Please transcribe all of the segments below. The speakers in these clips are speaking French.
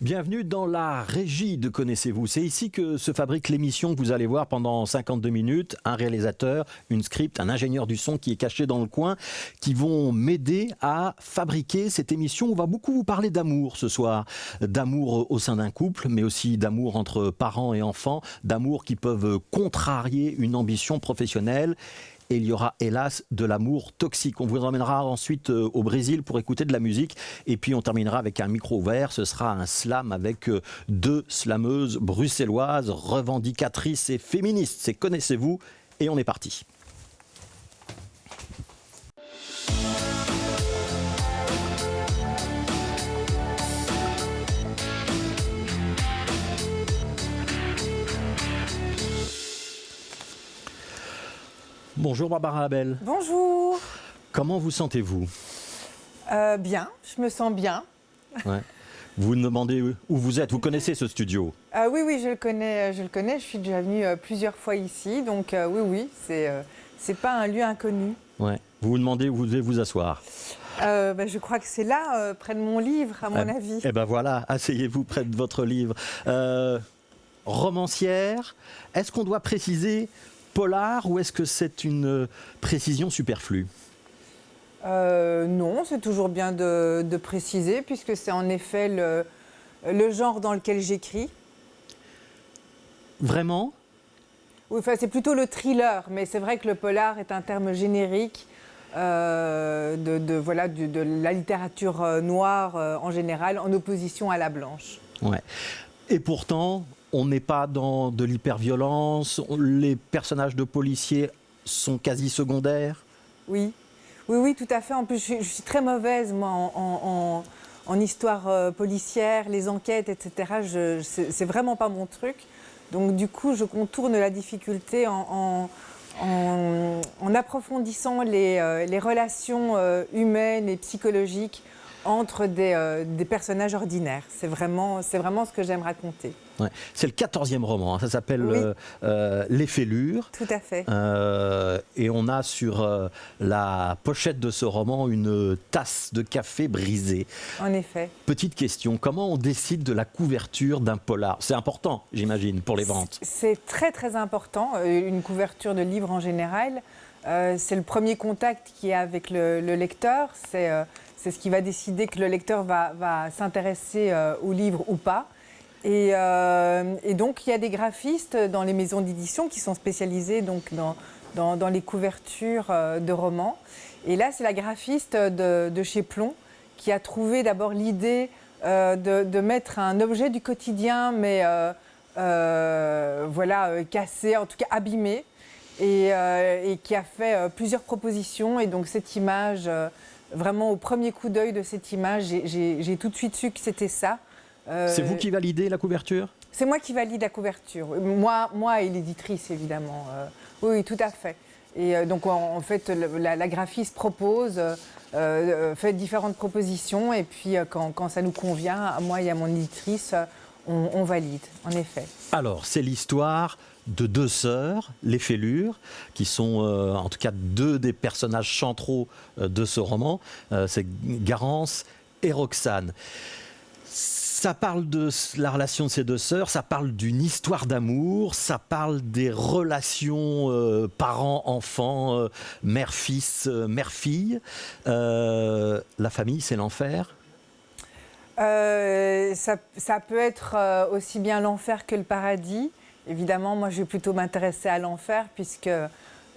Bienvenue dans la régie de Connaissez-vous. C'est ici que se fabrique l'émission que vous allez voir pendant 52 minutes. Un réalisateur, une script, un ingénieur du son qui est caché dans le coin, qui vont m'aider à fabriquer cette émission. On va beaucoup vous parler d'amour ce soir. D'amour au sein d'un couple, mais aussi d'amour entre parents et enfants. D'amour qui peuvent contrarier une ambition professionnelle. Et il y aura hélas de l'amour toxique. On vous emmènera ensuite au Brésil pour écouter de la musique. Et puis on terminera avec un micro ouvert. Ce sera un slam avec deux slameuses bruxelloises, revendicatrices et féministes. C'est Connaissez-vous et on est parti. Bonjour Barbara Abel. Bonjour. Comment vous sentez-vous ? Bien, je me sens bien. Ouais. Vous me demandez où vous êtes. Vous connaissez ce studio ? Oui, je le connais. Je suis déjà venue plusieurs fois ici, donc oui, c'est pas un lieu inconnu. Ouais. Vous vous demandez où vous devez vous asseoir ? Je crois que c'est là, près de mon livre, à mon avis. Eh ben voilà, asseyez-vous près de votre livre. Romancière, est-ce qu'on doit préciser polar ou est-ce que c'est une précision superflue ? Non, c'est toujours bien de préciser, puisque c'est en effet le genre dans lequel j'écris. Vraiment ? Oui, enfin, c'est plutôt le thriller, mais c'est vrai que le polar est un terme générique de la littérature noire en général, en opposition à la blanche. Ouais. Et pourtant, on n'est pas dans de l'hyperviolence, les personnages de policiers sont quasi secondaires. Oui, tout à fait. En plus, je suis très mauvaise, moi, en histoire policière, les enquêtes, etc. C'est vraiment pas mon truc. Donc, du coup, je contourne la difficulté en approfondissant les relations humaines et psychologiques entre des personnages ordinaires. C'est vraiment ce que j'aime raconter. Ouais. C'est le 14e roman, hein. Ça s'appelle Les Fêlures. Tout à fait. Et on a sur la pochette de ce roman une tasse de café brisée. En effet. Petite question, comment on décide de la couverture d'un polar ? C'est important, j'imagine, pour les ventes. C'est très très important, une couverture de livre en général. C'est le premier contact qu'il y a avec le lecteur. C'est ce qui va décider que le lecteur va s'intéresser au livre ou pas. Et donc, il y a des graphistes dans les maisons d'édition qui sont spécialisés donc, dans les couvertures de romans. Et là, c'est la graphiste de chez Plon qui a trouvé d'abord l'idée de mettre un objet du quotidien, mais cassé, en tout cas abîmé, et qui a fait plusieurs propositions. Et donc, cette image... Vraiment, au premier coup d'œil de cette image, j'ai tout de suite su que c'était ça. C'est vous qui validez la couverture ? C'est moi qui valide la couverture. Moi et l'éditrice, évidemment. Oui, tout à fait. Et donc, en fait, la graphiste propose, fait différentes propositions. Et puis, quand ça nous convient, à moi et à mon éditrice, on valide, en effet. Alors, c'est l'histoire de deux sœurs, les Fêlures, qui sont en tout cas deux des personnages centraux de ce roman. C'est Garance et Roxane. Ça parle de la relation de ces deux sœurs, ça parle d'une histoire d'amour, ça parle des relations parents-enfants, mère-fils, mère-fille. La famille, c'est l'enfer ? Ça peut être aussi bien l'enfer que le paradis. Évidemment, moi, je vais plutôt m'intéresser à l'enfer, puisque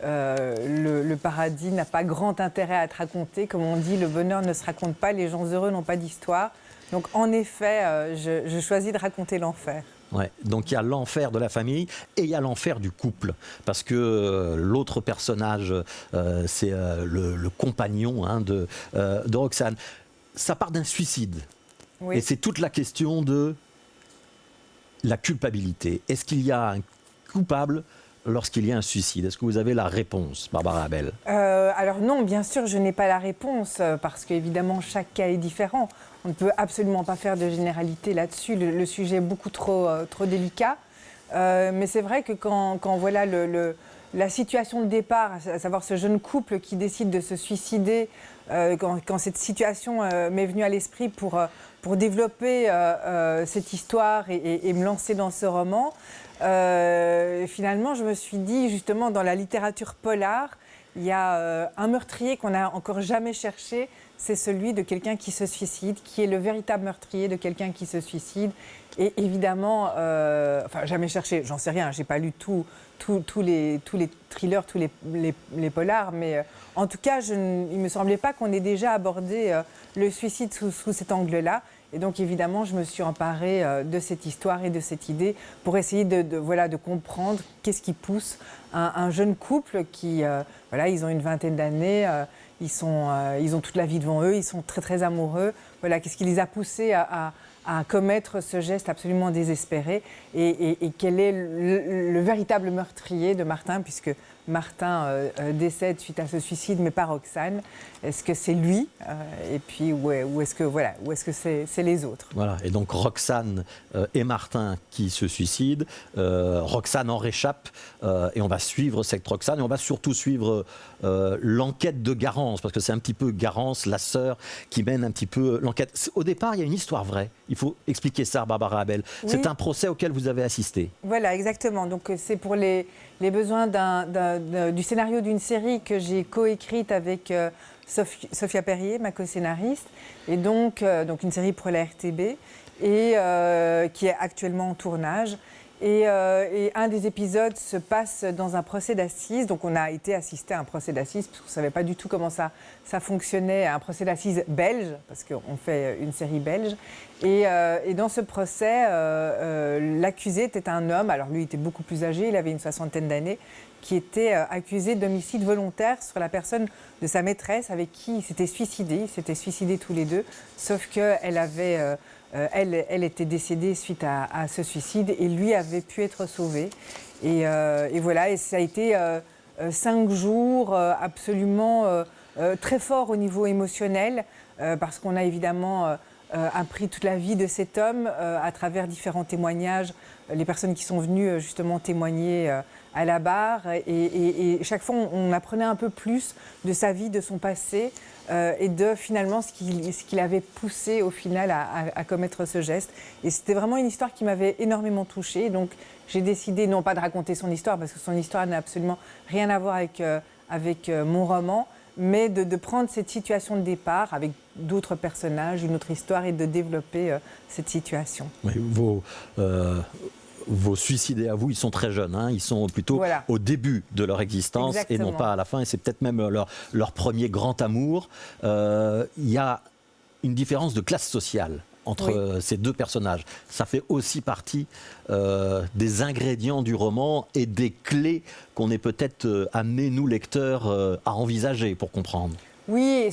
le paradis n'a pas grand intérêt à être raconté. Comme on dit, le bonheur ne se raconte pas, les gens heureux n'ont pas d'histoire. Donc, en effet, je choisis de raconter l'enfer. Ouais, donc il y a l'enfer de la famille et il y a l'enfer du couple. Parce que l'autre personnage, c'est le compagnon de Roxane. Ça part d'un suicide. Oui. Et c'est toute la question de la culpabilité. Est-ce qu'il y a un coupable lorsqu'il y a un suicide ? Est-ce que vous avez la réponse, Barbara Abel ? Alors non, bien sûr, je n'ai pas la réponse, parce qu'évidemment, chaque cas est différent. On ne peut absolument pas faire de généralité là-dessus. Le sujet est beaucoup trop délicat. Mais c'est vrai que quand voilà la situation de départ, à savoir ce jeune couple qui décide de se suicider, quand cette situation m'est venue à l'esprit pour pour développer cette histoire et me lancer dans ce roman, finalement, je me suis dit, justement, dans la littérature polar, il y a un meurtrier qu'on n'a encore jamais cherché, c'est celui de quelqu'un qui se suicide, qui est le véritable meurtrier de quelqu'un qui se suicide. Et évidemment, enfin, jamais cherché, j'en sais rien, j'ai pas lu tous les thrillers, tous les polars, mais en tout cas, il me semblait pas qu'on ait déjà abordé le suicide sous cet angle-là. Et donc, évidemment, je me suis emparée de cette histoire et de cette idée pour essayer de comprendre qu'est-ce qui pousse un jeune couple qui, voilà, ils ont une vingtaine d'années, ils ont toute la vie devant eux, ils sont très, très amoureux. Voilà, qu'est-ce qui les a poussés à commettre ce geste absolument désespéré et quel est le véritable meurtrier de Martin, puisque Martin décède suite à ce suicide, mais pas Roxane. Est-ce que c'est lui et puis ou est-ce que c'est les autres? Voilà, et donc Roxane et Martin qui se suicident. Roxane en réchappe et on va suivre cette Roxane et on va surtout suivre l'enquête de Garance, parce que c'est un petit peu Garance, la sœur, qui mène un petit peu l'enquête. Au départ, il y a une histoire vraie. Il faut expliquer ça, Barbara Abel. Oui. C'est un procès auquel vous avez assisté. Voilà, exactement. Donc c'est pour les besoins du scénario d'une série que j'ai coécrite avec Sophia Perrier, ma co-scénariste, et donc une série pour la RTB, et qui est actuellement en tournage. Et un des épisodes se passe dans un procès d'assises. Donc on a été assisté à un procès d'assises, parce qu'on ne savait pas du tout comment ça fonctionnait, un procès d'assises belge, parce qu'on fait une série belge. Et dans ce procès, l'accusé était un homme, alors lui était beaucoup plus âgé, il avait une 60aine d'années, qui était accusé d'homicide volontaire sur la personne de sa maîtresse avec qui il s'était suicidé. Ils s'étaient suicidés tous les deux, sauf qu'elle avait... Elle était décédée suite à ce suicide et lui avait pu être sauvé. Et voilà, et ça a été 5 jours absolument très forts au niveau émotionnel, parce qu'on a évidemment appris toute la vie de cet homme à travers différents témoignages, les personnes qui sont venues justement témoigner à la barre. Et chaque fois, on apprenait un peu plus de sa vie, de son passé, et de finalement ce qui l'avait poussé au final à commettre ce geste. Et c'était vraiment une histoire qui m'avait énormément touchée. Donc j'ai décidé non pas de raconter son histoire, parce que son histoire n'a absolument rien à voir avec mon roman, mais de prendre cette situation de départ avec d'autres personnages, une autre histoire, et de développer cette situation. Oui, vos suicidés à vous, ils sont très jeunes, hein, ils sont plutôt au début de leur existence. Exactement. Et non pas à la fin, et c'est peut-être même leur premier grand amour. Il y a une différence de classe sociale entre ces deux personnages. Ça fait aussi partie des ingrédients du roman et des clés qu'on est peut-être amenés, nous lecteurs, à envisager pour comprendre. Oui,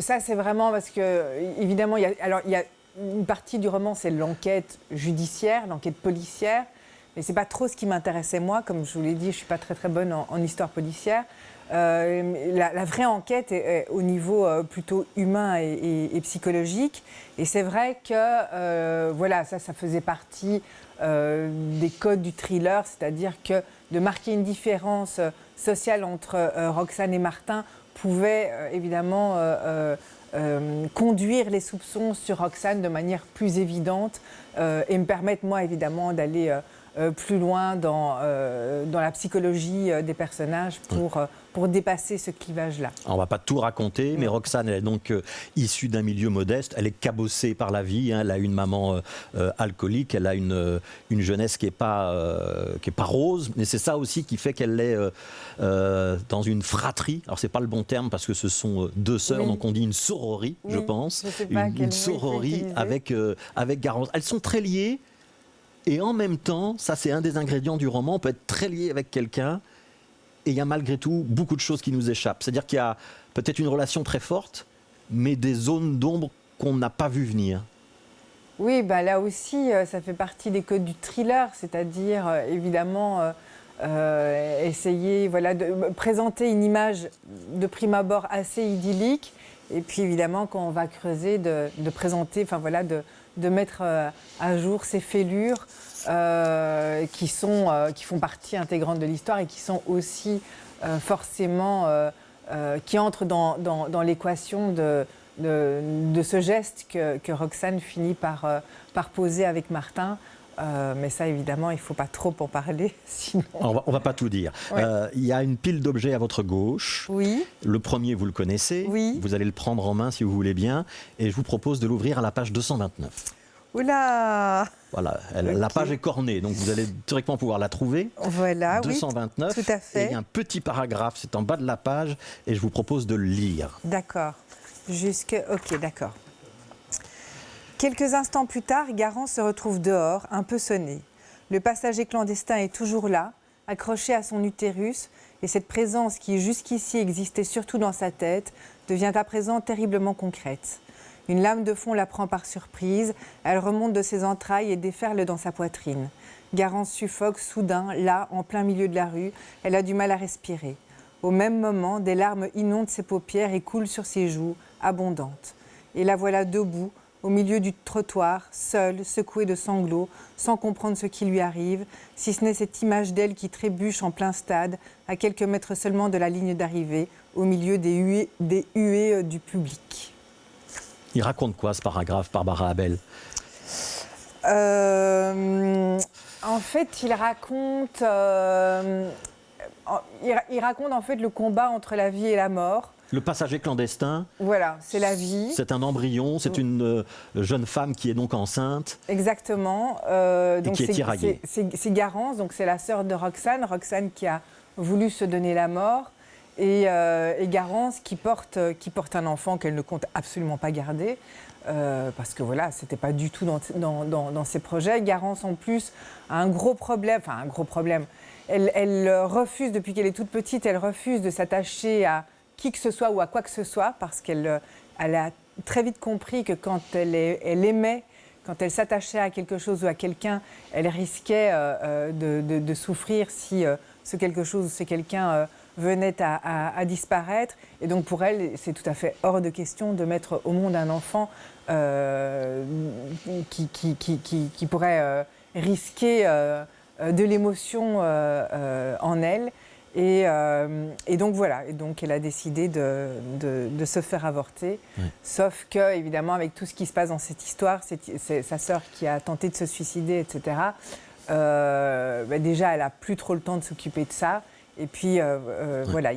ça c'est vraiment parce que, évidemment, il y a une partie du roman, c'est l'enquête judiciaire, l'enquête policière, mais c'est pas trop ce qui m'intéressait moi. Comme je vous l'ai dit, je suis pas très très bonne en histoire policière. La vraie enquête est au niveau plutôt humain et psychologique. Et c'est vrai que voilà, ça faisait partie des codes du thriller, c'est-à-dire que de marquer une différence sociale entre Roxane et Martin pouvait évidemment conduire les soupçons sur Roxane de manière plus évidente et me permettre, moi, évidemment, d'aller plus loin dans la psychologie des personnages pour dépasser ce clivage-là. On ne va pas tout raconter, mais Roxane, elle est donc issue d'un milieu modeste, elle est cabossée par la vie, hein, elle a une maman alcoolique, elle a une jeunesse qui n'est pas rose, mais c'est ça aussi qui fait qu'elle est dans une fratrie. Alors c'est pas le bon terme parce que ce sont deux sœurs, donc on dit une sororie, je pense, une sororie avec Garance. Elles sont très liées. Et en même temps, ça c'est un des ingrédients du roman, on peut être très lié avec quelqu'un et il y a malgré tout beaucoup de choses qui nous échappent. C'est-à-dire qu'il y a peut-être une relation très forte, mais des zones d'ombre qu'on n'a pas vu venir. Oui, bah là aussi, ça fait partie des codes du thriller, c'est-à-dire évidemment essayer de présenter une image de prime abord assez idyllique, et puis évidemment quand on va creuser, de présenter, de mettre à jour ces fêlures qui font partie intégrante de l'histoire et qui sont aussi forcément qui entrent dans l'équation de ce geste que Roxane finit par poser avec Martin. Mais ça, évidemment, il ne faut pas trop en parler, sinon... On va pas tout dire. Ouais. Il y a une pile d'objets à votre gauche. Oui. Le premier, vous le connaissez. Oui. Vous allez le prendre en main si vous voulez bien. Et je vous propose de l'ouvrir à la page 229. Oula! Voilà, la page est cornée, donc vous allez directement pouvoir la trouver. Voilà, 229. oui, tout à fait. Et il y a un petit paragraphe, c'est en bas de la page, et je vous propose de le lire. D'accord. Ok, d'accord. Quelques instants plus tard, Garance se retrouve dehors, un peu sonné. Le passager clandestin est toujours là, accroché à son utérus, et cette présence qui jusqu'ici existait surtout dans sa tête devient à présent terriblement concrète. Une lame de fond la prend par surprise, elle remonte de ses entrailles et déferle dans sa poitrine. Garance suffoque soudain, là, en plein milieu de la rue, elle a du mal à respirer. Au même moment, des larmes inondent ses paupières et coulent sur ses joues, abondantes. Et la voilà debout, au milieu du trottoir, seule, secouée de sanglots, sans comprendre ce qui lui arrive, si ce n'est cette image d'elle qui trébuche en plein stade, à quelques mètres seulement de la ligne d'arrivée, au milieu des huées du public. Il raconte quoi ce paragraphe, Barbara Abel? En fait, il raconte en fait le combat entre la vie et la mort. Le passager clandestin. Voilà, c'est la vie. C'est un embryon, c'est une jeune femme qui est donc enceinte. Exactement. Donc qui est tiraillée. C'est Garance, donc c'est la sœur de Roxane. Roxane qui a voulu se donner la mort. Et Garance qui porte un enfant qu'elle ne compte absolument pas garder. Parce que voilà, c'était pas du tout dans ses projets. Garance en plus a un gros problème, Elle refuse, depuis qu'elle est toute petite, elle refuse de s'attacher à qui que ce soit ou à quoi que ce soit, parce qu'elle a très vite compris que quand elle aimait, quand elle s'attachait à quelque chose ou à quelqu'un, elle risquait de souffrir si ce quelque chose ou ce quelqu'un venait à disparaître. Et donc pour elle, c'est tout à fait hors de question de mettre au monde un enfant qui pourrait risquer de l'émotion en elle. Et donc voilà, et donc elle a décidé de se faire avorter. Ouais. Sauf que, évidemment, avec tout ce qui se passe dans cette histoire, c'est sa sœur qui a tenté de se suicider, etc. Déjà, elle n'a plus trop le temps de s'occuper de ça. Et puis, ouais. Voilà,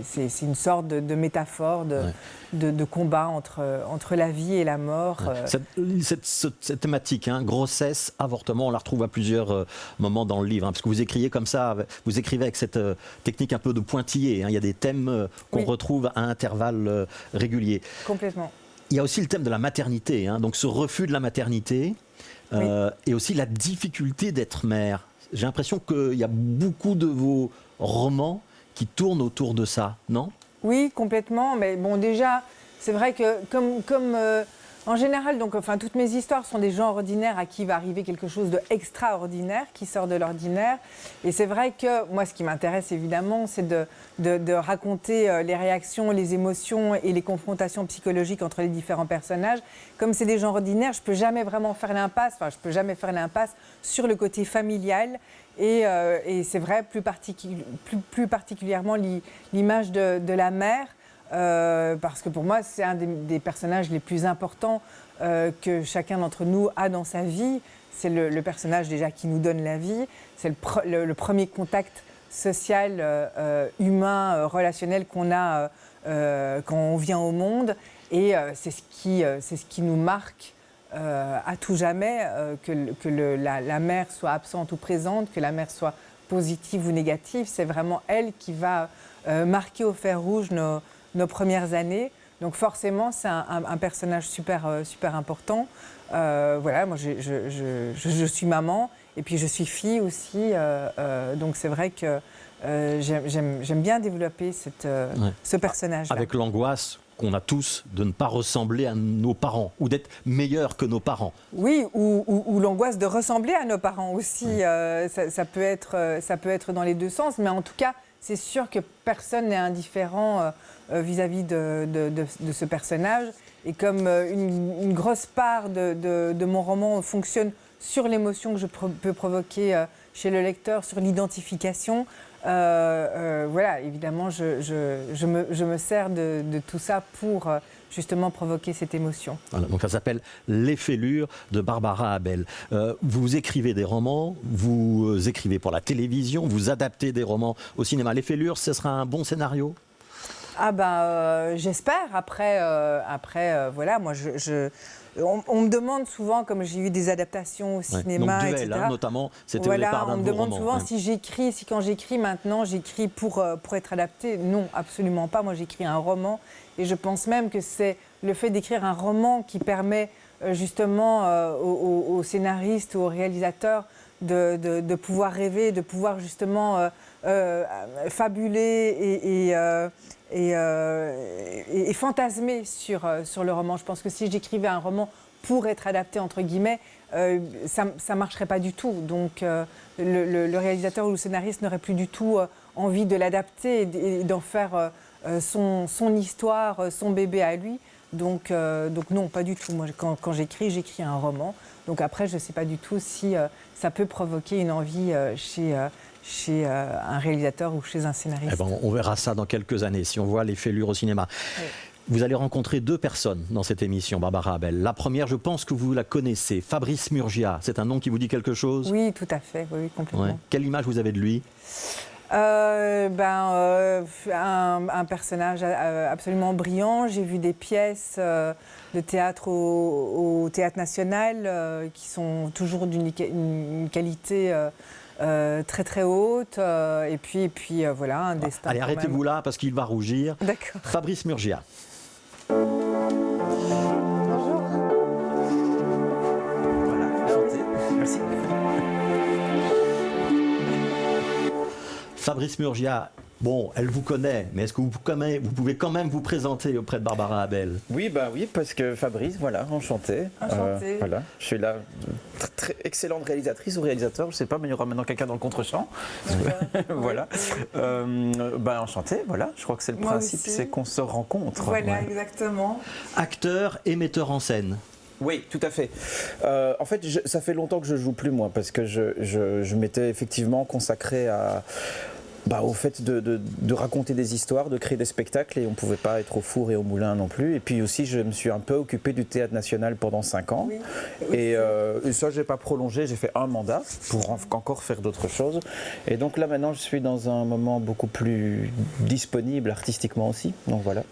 c'est une sorte de métaphore, de combat entre la vie et la mort. Ouais. Cette thématique, grossesse, avortement, on la retrouve à plusieurs moments dans le livre. Parce que vous écrivez comme ça, vous écrivez avec cette technique un peu de pointillé. Il y a des thèmes qu'on retrouve à intervalles réguliers. Complètement. Il y a aussi le thème de la maternité, donc ce refus de la maternité, et aussi la difficulté d'être mère. J'ai l'impression qu'il y a beaucoup de vos romans qui tournent autour de ça, non? Oui, complètement. Mais bon, déjà, c'est vrai que comme en général, toutes mes histoires sont des gens ordinaires à qui va arriver quelque chose d'extraordinaire, qui sort de l'ordinaire. Et c'est vrai que moi, ce qui m'intéresse évidemment, c'est de raconter les réactions, les émotions et les confrontations psychologiques entre les différents personnages. Comme c'est des gens ordinaires, je peux jamais vraiment faire l'impasse. Enfin, je peux jamais faire l'impasse sur le côté familial. Et c'est vrai, plus particulièrement l'image de la mère. Parce que pour moi, c'est un des personnages les plus importants que chacun d'entre nous a dans sa vie. C'est le personnage déjà qui nous donne la vie. C'est le premier contact social, humain, relationnel qu'on a quand on vient au monde. Et c'est ce qui nous marque à tout jamais, que la mère soit absente ou présente, que la mère soit positive ou négative. C'est vraiment elle qui va marquer au fer rouge nos premières années. Donc forcément, c'est un personnage super important. Voilà, moi je suis maman et puis je suis fille aussi. Donc c'est vrai que j'aime bien développer ce personnage-là. Avec l'angoisse qu'on a tous de ne pas ressembler à nos parents ou d'être meilleurs que nos parents. Oui, ou l'angoisse de ressembler à nos parents aussi. Ça peut être dans les deux sens, mais en tout cas, c'est sûr que personne n'est indifférent vis-à-vis de ce personnage. Et comme une grosse part de mon roman fonctionne sur l'émotion que je peux provoquer chez le lecteur, sur l'identification, voilà, évidemment, je me sers de tout ça pour justement provoquer cette émotion. Voilà, donc ça s'appelle Les Fêlures de Barbara Abel. Vous écrivez des romans, vous écrivez pour la télévision, vous adaptez des romans au cinéma. Les Fêlures, ce sera un bon scénario ? Ah ben, j'espère. Après, voilà, moi, on me demande souvent, comme j'ai eu des adaptations au cinéma, donc Duel, etc. Notamment, c'était au départ d'un on de me vos demande romans. souvent si quand j'écris maintenant, j'écris pour être adapté. Non, absolument pas. Moi, j'écris un roman et je pense même que c'est le fait d'écrire un roman qui permet justement aux scénaristes ou aux réalisateurs de pouvoir rêver, de pouvoir justement fabuler et fantasmer sur le roman. Je pense que si j'écrivais un roman pour être adapté, entre guillemets, ça ne marcherait pas du tout. Donc le réalisateur ou le scénariste n'aurait plus du tout envie de l'adapter et d'en faire son histoire, son bébé à lui. Donc non, pas du tout. Moi, quand j'écris un roman. Donc après, je ne sais pas du tout si ça peut provoquer une envie chez un réalisateur ou chez un scénariste. Eh ben, on verra ça dans quelques années, si on voit Les Fêlures au cinéma. Oui. Vous allez rencontrer 2 personnes dans cette émission, Barbara Abel. La première, je pense que vous la connaissez, Fabrice Murgia. C'est un nom qui vous dit quelque chose ? Oui, tout à fait, oui, complètement. Ouais. Quelle image vous avez de lui ? Un personnage absolument brillant. J'ai vu des pièces de théâtre au Théâtre National qui sont toujours d'une qualité très très haute. Et puis voilà, un destin. Allez, arrêtez-vous là parce qu'il va rougir. D'accord. Fabrice Murgia. Bonjour. Voilà, enchanté. Merci. Fabrice Murgia, bon, elle vous connaît, mais est-ce que vous pouvez quand même vous présenter auprès de Barbara Abel ? Oui, parce que Fabrice, voilà, enchanté. Voilà, je suis là, très excellente réalisatrice ou réalisateur, je ne sais pas, mais il y aura maintenant quelqu'un dans le contre-champ. Voilà. Enchanté, voilà, je crois que c'est le principe, c'est qu'on se rencontre. Voilà, exactement. Acteur et metteur en scène. Oui, tout à fait. En fait, ça fait longtemps que je joue plus, moi, parce que je m'étais effectivement consacré au fait de raconter des histoires, de créer des spectacles, et on ne pouvait pas être au four et au moulin non plus. Et puis aussi, je me suis un peu occupé du Théâtre National pendant 5 ans. Oui. Et ça, je n'ai pas prolongé, j'ai fait un mandat pour encore faire d'autres choses. Et donc là, maintenant, je suis dans un moment beaucoup plus disponible artistiquement aussi. Donc voilà.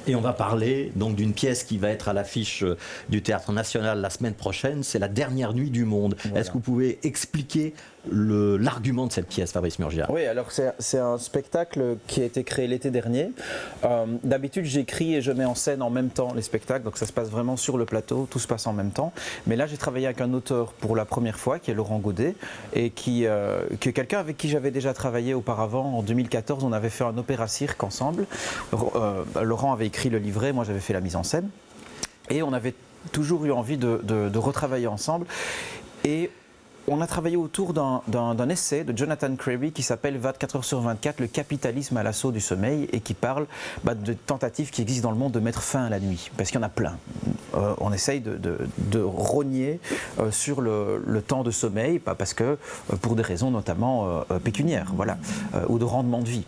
Et on va parler donc d'une pièce qui va être à l'affiche du Théâtre National la semaine prochaine, c'est La Dernière Nuit du Monde. Voilà. Est-ce que vous pouvez expliquer l'argument de cette pièce, Fabrice Murgia ? Oui, alors c'est un spectacle qui a été créé l'été dernier. D'habitude, j'écris et je mets en scène en même temps les spectacles, donc ça se passe vraiment sur le plateau, tout se passe en même temps. Mais là, j'ai travaillé avec un auteur pour la première fois, qui est Laurent Godet, et qui est quelqu'un avec qui j'avais déjà travaillé auparavant. En 2014, on avait fait un opéra-cirque ensemble. Laurent avait écrit le livret, moi j'avais fait la mise en scène. Et on avait toujours eu envie de retravailler ensemble. Et on a travaillé autour d'un essai de Jonathan Crary qui s'appelle 24 heures sur 24, le capitalisme à l'assaut du sommeil, et qui parle de tentatives qui existent dans le monde de mettre fin à la nuit, parce qu'il y en a plein. On essaye de rogner sur le temps de sommeil, parce que pour des raisons notamment pécuniaires, voilà, ou de rendement de vie.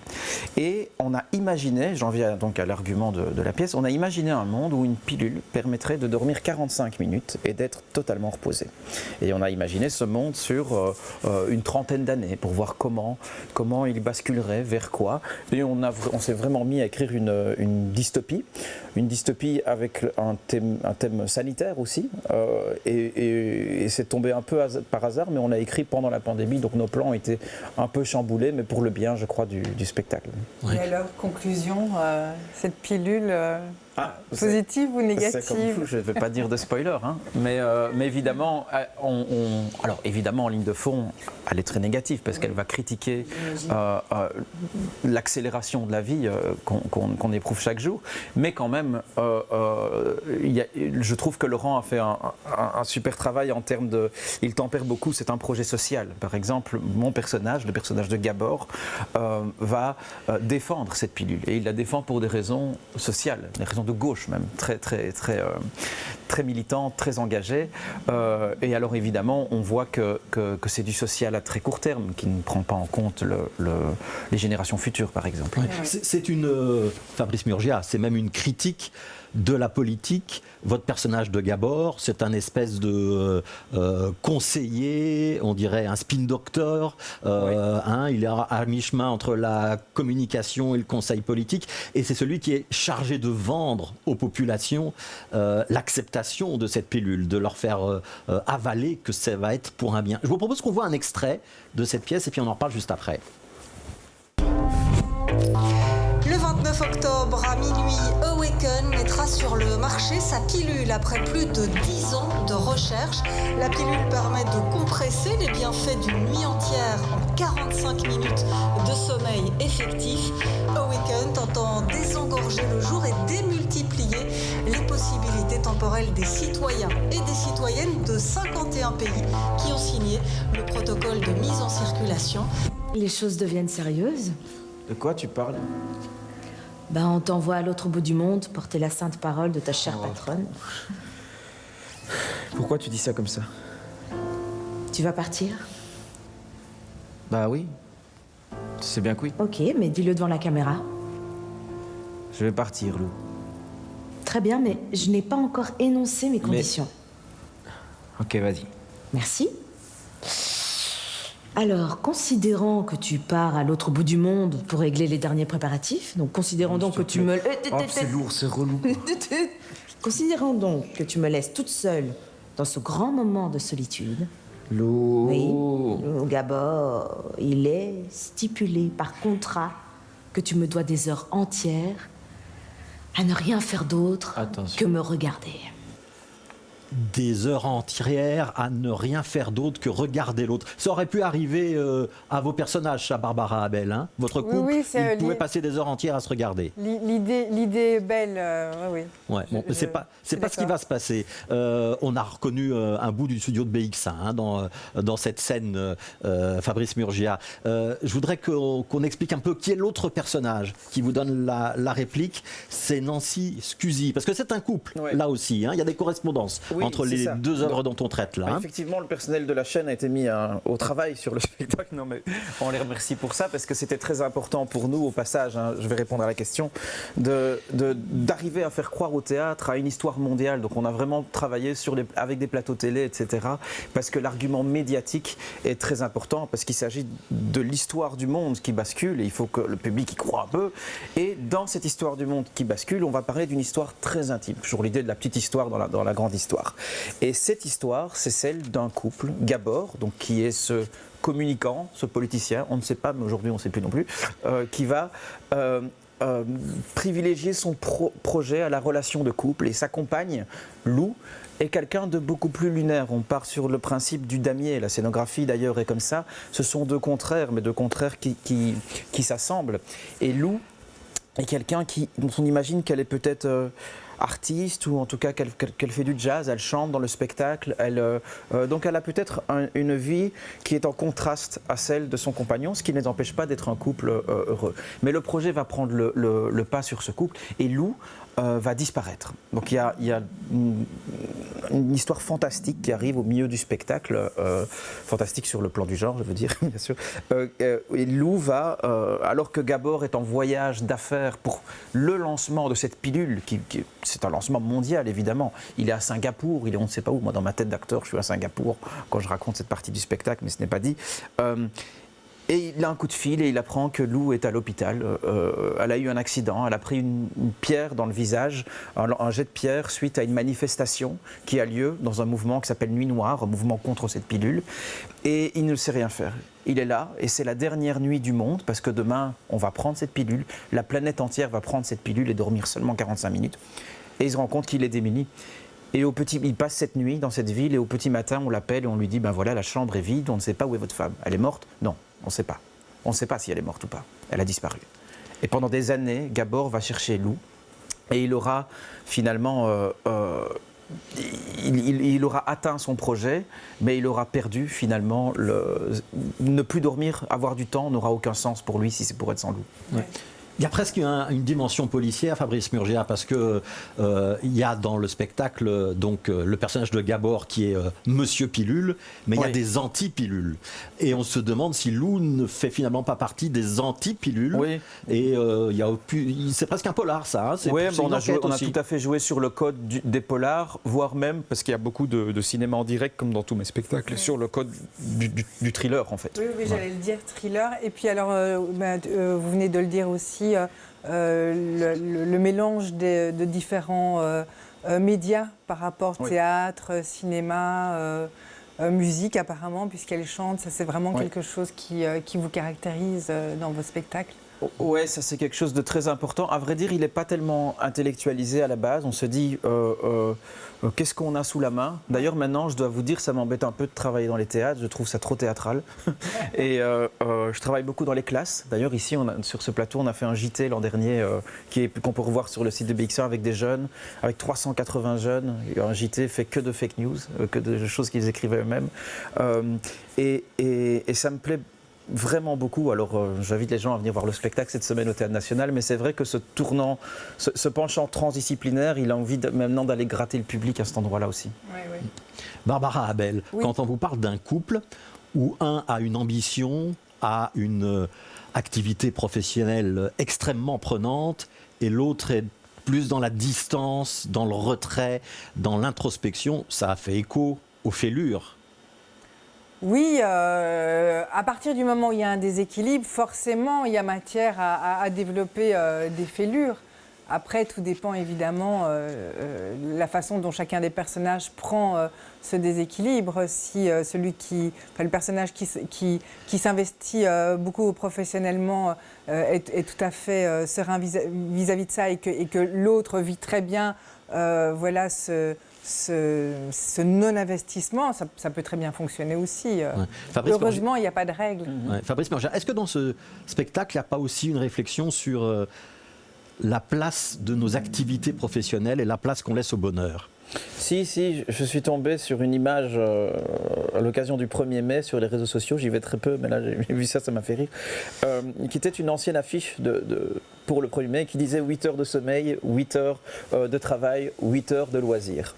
Et on a imaginé, j'en viens donc à l'argument de la pièce, on a imaginé un monde où une pilule permettrait de dormir 45 minutes et d'être totalement reposé. Et on a imaginé ce monde sur une trentaine d'années pour voir comment il basculerait, vers quoi. Et on s'est vraiment mis à écrire une dystopie avec un thème sanitaire aussi. Et c'est tombé un peu par hasard, mais on l'a écrit pendant la pandémie, donc nos plans étaient un peu chamboulés, mais pour le bien, je crois, du spectacle. Oui. Et alors, conclusion, cette pilule... positive ou négative? Je ne vais pas dire de spoiler, hein. Mais évidemment, alors évidemment en ligne de fond, elle est très négative parce qu'elle va critiquer l'accélération de la vie qu'on éprouve chaque jour. Mais quand même, je trouve que Laurent a fait un super travail en termes de... Il tempère beaucoup, c'est un projet social. Par exemple, mon personnage, le personnage de Gabor, va défendre cette pilule. Et il la défend pour des raisons sociales, des raisons de gauche même, très militant, très engagé. Et alors évidemment, on voit que c'est du social à très court terme, qui ne prend pas en compte les générations futures, par exemple. Ouais. C'est Fabrice Murgia, c'est même une critique de la politique. Votre personnage de Gabor, c'est un espèce de conseiller, on dirait un spin doctor. Il est à mi-chemin entre la communication et le conseil politique. Et c'est celui qui est chargé de vendre aux populations l'acceptation de cette pilule, de leur faire avaler que ça va être pour un bien. Je vous propose qu'on voit un extrait de cette pièce et puis on en reparle juste après. Le 29 octobre à minuit, Awaken mettra sur le marché sa pilule après plus de 10 ans de recherche. La pilule permet de compresser les bienfaits d'une nuit entière en 45 minutes de sommeil effectif. Awaken entend désengorger le jour et démultiplier les possibilités temporelles des citoyens et des citoyennes de 51 pays qui ont signé le protocole de mise en circulation. Les choses deviennent sérieuses. De quoi tu parles? On t'envoie à l'autre bout du monde porter la sainte parole de ta chère patronne. Pourquoi tu dis ça comme ça? Tu vas partir? Bah oui. Tu sais bien que oui. Ok, mais dis-le devant la caméra. Je vais partir, Lou. Très bien, mais je n'ai pas encore énoncé mes conditions. Ok, vas-y. Merci. Alors, considérant que tu pars à l'autre bout du monde pour régler les derniers préparatifs, donc considérant donc que tu me... c'est lourd, c'est relou. Considérant donc que tu me laisses toute seule dans ce grand moment de solitude... Lou. Oui, Gabor, il est stipulé par contrat que tu me dois des heures entières à ne rien faire d'autre que me regarder. Des heures entières à ne rien faire d'autre que regarder l'autre. Ça aurait pu arriver à vos personnages, ça, Barbara Abel. Hein, votre couple, ils pouvaient passer des heures entières à se regarder. L'idée est belle, oui. Ouais, bon, c'est pas ce qui va se passer. On a reconnu un bout du studio de BX1 dans cette scène, Fabrice Murgia. Je voudrais qu'on explique un peu qui est l'autre personnage qui vous donne la réplique. C'est Nancy Scusi. Parce que c'est un couple, là aussi. Hein, il y a des correspondances entre les deux œuvres dont on traite là. Effectivement, le personnel de la chaîne a été mis au travail sur le spectacle. Non, mais on les remercie pour ça parce que c'était très important pour nous, au passage, je vais répondre à la question, d'arriver à faire croire au théâtre à une histoire mondiale. Donc on a vraiment travaillé avec des plateaux télé, etc. Parce que l'argument médiatique est très important, parce qu'il s'agit de l'histoire du monde qui bascule et il faut que le public y croit un peu. Et dans cette histoire du monde qui bascule, on va parler d'une histoire très intime. Toujours l'idée de la petite histoire dans la grande histoire. Et cette histoire, c'est celle d'un couple, Gabor, donc qui est ce communicant, ce politicien, on ne sait pas, mais aujourd'hui on ne sait plus non plus, qui va privilégier son projet à la relation de couple, et sa compagne, Lou, est quelqu'un de beaucoup plus lunaire. On part sur le principe du damier, la scénographie d'ailleurs est comme ça. Ce sont deux contraires, mais deux contraires qui s'assemblent. Et Lou est quelqu'un dont on imagine qu'elle est peut-être... artiste, ou en tout cas qu'elle fait du jazz, elle chante dans le spectacle, donc elle a peut-être une vie qui est en contraste à celle de son compagnon, ce qui ne les empêche pas d'être un couple heureux. Mais le projet va prendre le pas sur ce couple, et Lou va disparaître. Donc il y a une histoire fantastique qui arrive au milieu du spectacle, fantastique sur le plan du genre, je veux dire, bien sûr. Et Lou va, alors que Gabor est en voyage d'affaires pour le lancement de cette pilule, c'est un lancement mondial évidemment, il est à Singapour, il est on ne sait pas où, moi dans ma tête d'acteur je suis à Singapour quand je raconte cette partie du spectacle, mais ce n'est pas dit. Et il a un coup de fil et il apprend que Lou est à l'hôpital. Elle a eu un accident, elle a pris une pierre dans le visage, un jet de pierre suite à une manifestation qui a lieu dans un mouvement qui s'appelle Nuit Noire, un mouvement contre cette pilule. Et il ne sait rien faire. Il est là et c'est la dernière nuit du monde parce que demain on va prendre cette pilule, la planète entière va prendre cette pilule et dormir seulement 45 minutes. Et il se rend compte qu'il est démuni. Et il passe cette nuit dans cette ville et au petit matin on l'appelle et on lui dit ben voilà, la chambre est vide, on ne sait pas où est votre femme. Elle est morte? Non. On ne sait pas. On ne sait pas si elle est morte ou pas. Elle a disparu. Et pendant des années, Gabor va chercher Lou et il aura finalement... il aura atteint son projet, mais il aura perdu finalement... Ne plus dormir, avoir du temps n'aura aucun sens pour lui si c'est pour être sans Lou. Ouais. Il y a presque une dimension policière, Fabrice Murgia, parce que il y a dans le spectacle donc le personnage de Gabor qui est Monsieur Pilule, mais il y a des anti-pilules. Et on se demande si Lou ne fait finalement pas partie des anti-pilules. Oui. Et c'est presque un polar, ça. Hein, oui, on a tout à fait joué sur le code des polars, voire même, parce qu'il y a beaucoup de cinéma en direct, comme dans tous mes spectacles, sur le code du thriller, en fait. Oui, j'allais le dire, thriller. Et puis alors, vous venez de le dire aussi, le mélange de différents médias par rapport théâtre, cinéma, musique apparemment, puisqu'elle chante. Ça, c'est vraiment quelque chose qui vous caractérise dans vos spectacles. Ouais, ça c'est quelque chose de très important. À vrai dire, il n'est pas tellement intellectualisé à la base. On se dit, qu'est-ce qu'on a sous la main? D'ailleurs, maintenant, je dois vous dire, ça m'embête un peu de travailler dans les théâtres. Je trouve ça trop théâtral. Et je travaille beaucoup dans les classes. D'ailleurs, ici, sur ce plateau, on a fait un JT l'an dernier qu'on peut revoir sur le site de BX1 avec des jeunes, avec 380 jeunes. Un JT fait que de fake news, que de choses qu'ils écrivaient eux-mêmes. Et ça me plaît vraiment beaucoup. Alors j'invite les gens à venir voir le spectacle cette semaine au Théâtre National, mais c'est vrai que ce tournant, ce penchant transdisciplinaire, il a envie maintenant d'aller gratter le public à cet endroit-là aussi. Oui. Barbara Abel, quand on vous parle d'un couple où un a une ambition, a une activité professionnelle extrêmement prenante et l'autre est plus dans la distance, dans le retrait, dans l'introspection, ça a fait écho aux fêlures. Oui, à partir du moment où il y a un déséquilibre, forcément, il y a matière à développer des fêlures. Après, tout dépend évidemment de la façon dont chacun des personnages prend ce déséquilibre. Si le personnage qui s'investit beaucoup professionnellement est tout à fait serein vis-à-vis de ça et que l'autre vit très bien, ce non-investissement, ça peut très bien fonctionner aussi. Heureusement, il n'y a pas de règle. Fabrice Murgia, est-ce que dans ce spectacle, il n'y a pas aussi une réflexion sur la place de nos activités professionnelles et la place qu'on laisse au bonheur? Si, je suis tombé sur une image à l'occasion du 1er mai sur les réseaux sociaux, j'y vais très peu, mais là j'ai vu ça m'a fait rire, qui était une ancienne affiche pour le 1er mai qui disait 8 heures de sommeil, 8 heures de travail, 8 heures de loisirs.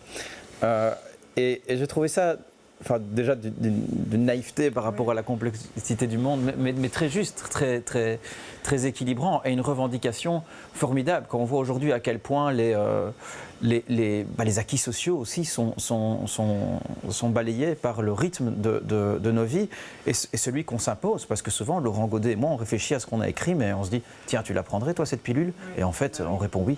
Et j'ai trouvé ça, déjà d'une naïveté par rapport à la complexité du monde, mais très juste, très, très, très équilibrant, et une revendication formidable. Quand on voit aujourd'hui à quel point les acquis sociaux aussi sont balayés par le rythme de nos vies et celui qu'on s'impose, parce que souvent Laurent Godet et moi on réfléchit à ce qu'on a écrit, mais on se dit tiens, tu la prendrais toi cette pilule? Et en fait on répond oui.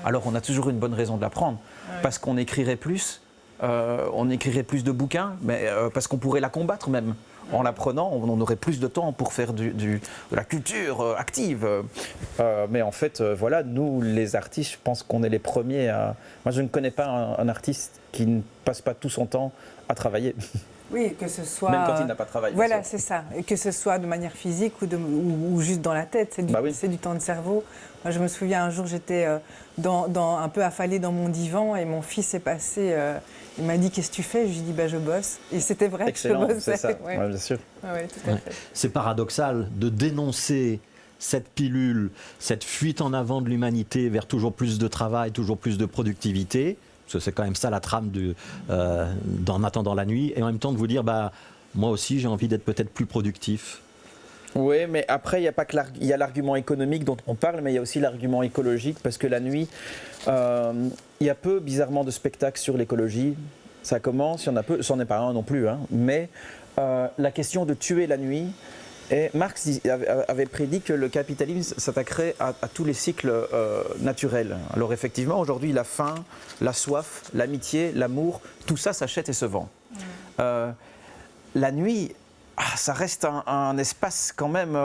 Alors on a toujours une bonne raison de la prendre, parce qu'on écrirait plus. On écrirait plus de bouquins, mais parce qu'on pourrait la combattre même. En la prenant, on aurait plus de temps pour faire de la culture active. Mais en fait, nous, les artistes, je pense qu'on est les premiers à... Moi, je ne connais pas un artiste qui ne passe pas tout son temps à travailler. Oui, que ce soit... Même quand il n'a pas travaillé. Voilà, c'est ça. Et que ce soit de manière physique ou juste dans la tête, c'est du temps de cerveau. Moi, je me souviens, un jour, j'étais un peu affalée dans mon divan et mon fils est passé... il m'a dit « Qu'est-ce que tu fais ?» Je lui ai dit « Je bosse ». Et c'était vrai. Excellent, que je bossais. C'est ça, ouais, bien sûr. Ouais, tout à fait. C'est paradoxal de dénoncer cette pilule, cette fuite en avant de l'humanité vers toujours plus de travail, toujours plus de productivité. Parce que c'est quand même ça la trame d'En attendant la nuit. Et en même temps de vous dire, moi aussi j'ai envie d'être peut-être plus productif. Oui, mais après, il y a l'argument économique dont on parle, mais il y a aussi l'argument écologique, parce que la nuit, il y a peu, bizarrement, de spectacles sur l'écologie. Ça commence, il y en a peu, c'en est pas un non plus, hein, mais la question de tuer la nuit, et Marx avait prédit que le capitalisme s'attaquerait à tous les cycles naturels. Alors effectivement, aujourd'hui, la faim, la soif, l'amitié, l'amour, tout ça s'achète et se vend. La nuit... ça reste un espace quand même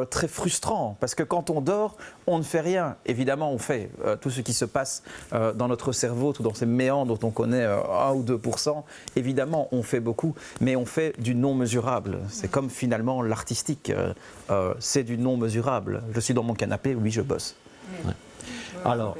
très frustrant, parce que quand on dort, on ne fait rien. Évidemment, on fait tout ce qui se passe dans notre cerveau, tout dans ces méandres dont on connaît 1 ou 2%. Évidemment, on fait beaucoup, mais on fait du non mesurable. C'est comme finalement l'artistique, c'est du non mesurable. Je suis dans mon canapé, oui, je bosse. Ouais. Alors,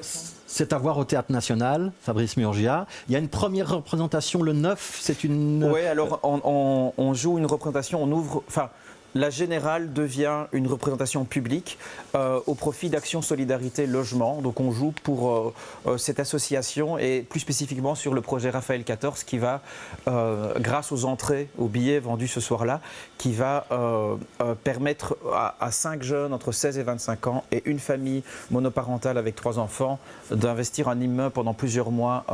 c'est à voir au Théâtre National, Fabrice Murgia. Il y a une première représentation le 9, c'est une... Oui, alors on joue une représentation, on ouvre... Enfin, la Générale devient une représentation publique au profit d'Action Solidarité Logement. Donc on joue pour cette association et plus spécifiquement sur le projet Raphaël 14 qui va, grâce aux entrées, aux billets vendus ce soir-là, qui va permettre à 5 jeunes entre 16 et 25 ans et une famille monoparentale avec 3 enfants d'investir un immeuble pendant plusieurs mois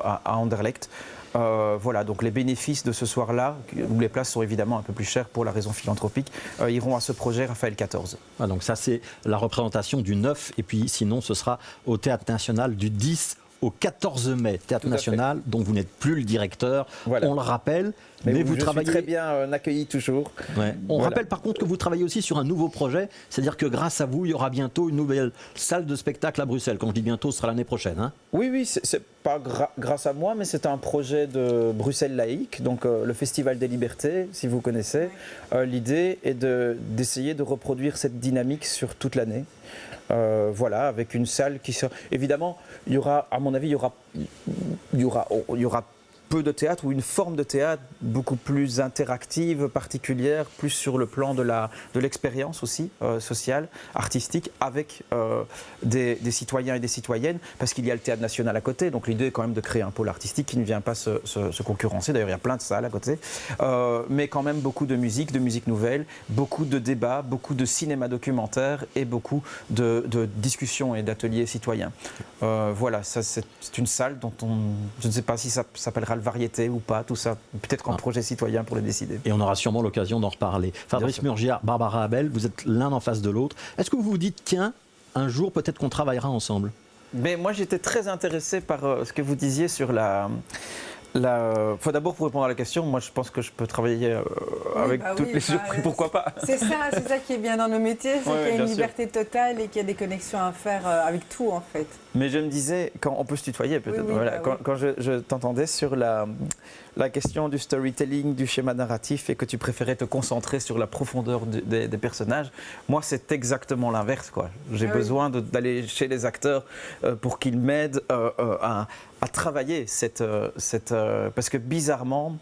à Anderlecht. Voilà, donc les bénéfices de ce soir-là, où les places sont évidemment un peu plus chères pour la raison philanthropique, iront à ce projet Raphaël 14. Ah, donc ça c'est la représentation du 9 et puis sinon ce sera au Théâtre National du 10 au 14 mai. Théâtre National dont vous n'êtes plus le directeur, voilà. On le rappelle. Mais vous travaillez très bien accueilli toujours. Ouais. On rappelle par contre que vous travaillez aussi sur un nouveau projet, c'est-à-dire que grâce à vous, il y aura bientôt une nouvelle salle de spectacle à Bruxelles. Quand je dis bientôt, ce sera l'année prochaine. Hein. Oui, c'est pas grâce à moi, mais c'est un projet de Bruxelles Laïque, donc le Festival des Libertés, si vous connaissez. L'idée est d'essayer de reproduire cette dynamique sur toute l'année. Voilà, avec une salle qui sera... Évidemment, il y aura, à mon avis, il y aura peu de théâtre ou une forme de théâtre beaucoup plus interactive, particulière, plus sur le plan de l'expérience aussi sociale, artistique, avec des citoyens et des citoyennes, parce qu'il y a le Théâtre National à côté, donc l'idée est quand même de créer un pôle artistique qui ne vient pas se concurrencer, d'ailleurs il y a plein de salles à côté, mais quand même beaucoup de musique nouvelle, beaucoup de débats, beaucoup de cinéma documentaire et beaucoup de discussions et d'ateliers citoyens. Voilà, ça, c'est une salle dont je ne sais pas si ça s'appellera le variété ou pas, tout ça, peut-être un projet citoyen pour le décider. Et on aura sûrement l'occasion d'en reparler. Fabrice Murgiard, Barbara Abel, vous êtes l'un en face de l'autre. Est-ce que vous vous dites, tiens, un jour peut-être qu'on travaillera ensemble ? Mais moi j'étais très intéressé par ce que vous disiez sur Faut d'abord pour répondre à la question, moi je pense que je peux travailler avec toutes les surprises, pourquoi pas. C'est ça qui est bien dans nos métiers, c'est qu'il y a une liberté totale et qu'il y a des connexions à faire avec tout en fait. Mais je me disais, quand on peut se tutoyer peut-être, voilà, quand je t'entendais sur la question du storytelling, du schéma narratif et que tu préférais te concentrer sur la profondeur des personnages, moi c'est exactement l'inverse, quoi. J'ai besoin d'aller chez les acteurs pour qu'ils m'aident à travailler parce que bizarrement,